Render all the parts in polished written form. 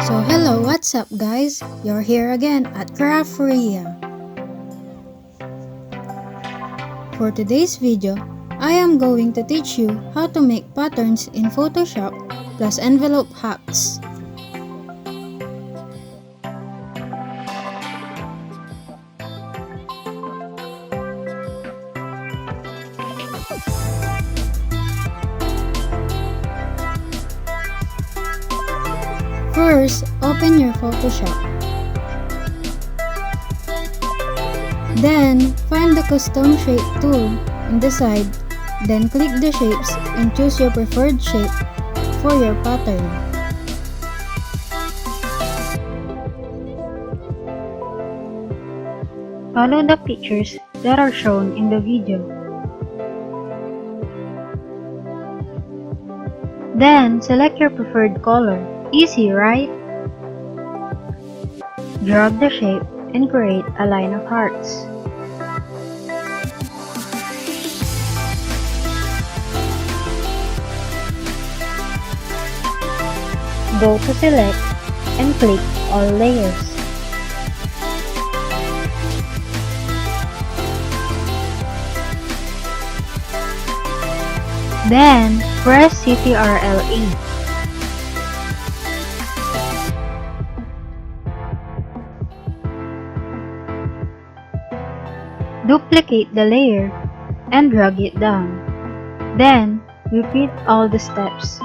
So hello, what's up guys? You're here again at Crafteria. For today's video, I am going to teach you how to make patterns in Photoshop plus envelope hacks. First, open your Photoshop. Then, find the custom shape tool in the side, then click the shapes and choose your preferred shape for your pattern. Follow the pictures that are shown in the video. Then, select your preferred color. Easy, right? Drag the shape and create a line of hearts. Go to select and click all layers. Then, press Ctrl+E. Duplicate the layer and drag it down. Then, repeat all the steps.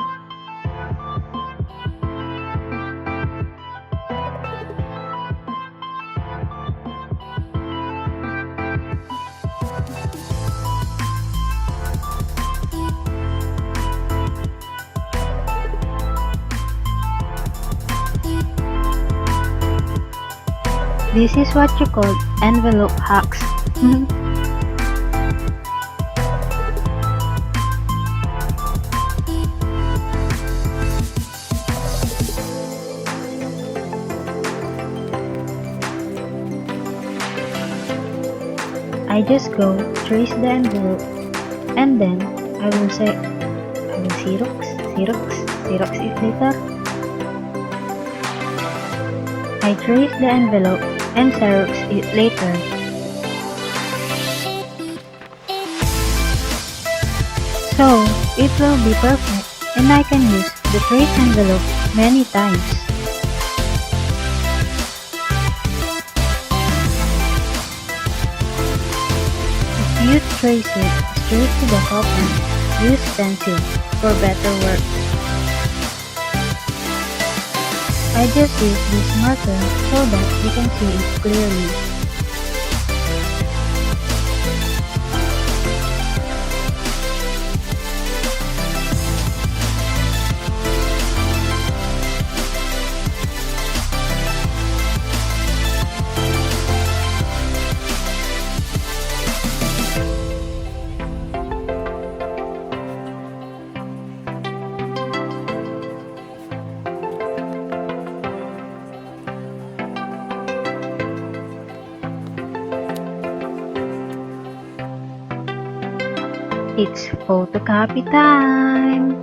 This is what you call envelope hacks. I just go trace the envelope and then I will Xerox it later. I trace the envelope and Xerox it later. So, it will be perfect and I can use the trace envelope many times. If you trace it straight to the copy, use pencil for better work. I just use this marker so that you can see it clearly. It's photocopy time!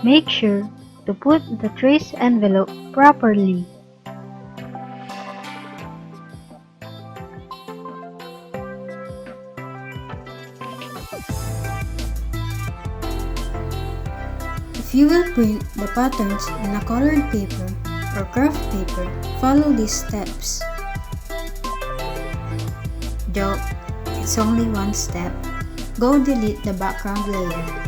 Make sure to put the trace envelope properly. If you will print the patterns on a colored paper or craft paper, follow these steps. Joke, it's only one step. Go delete the background layer.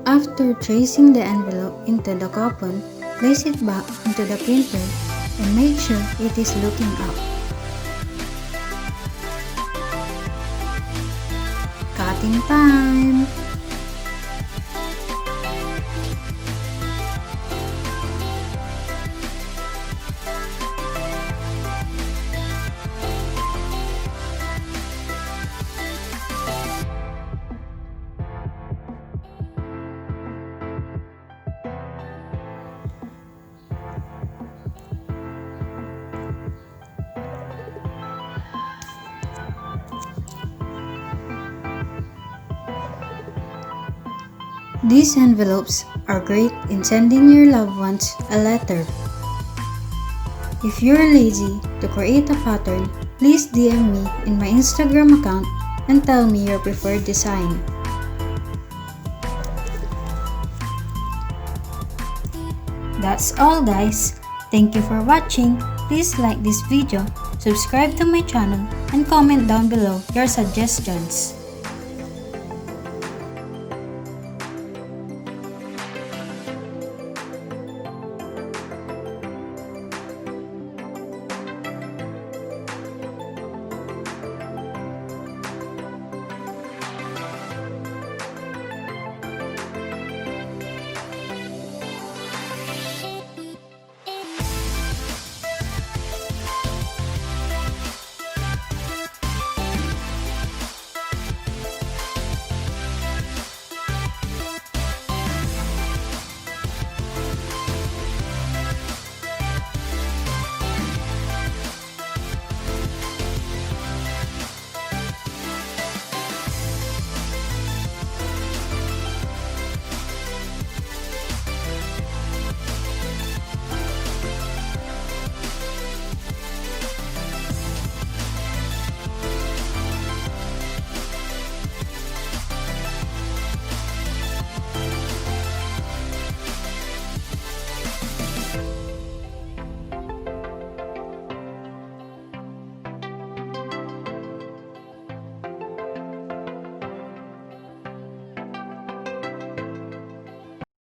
After tracing the envelope into the coupon, place it back into the printer and make sure it is looking up. Cutting time! These envelopes are great in sending your loved ones a letter. If you're lazy to create a pattern, please DM me in my Instagram account and tell me your preferred design. That's all guys. Thank you for watching. Please like this video, subscribe to my channel, and comment down below your suggestions.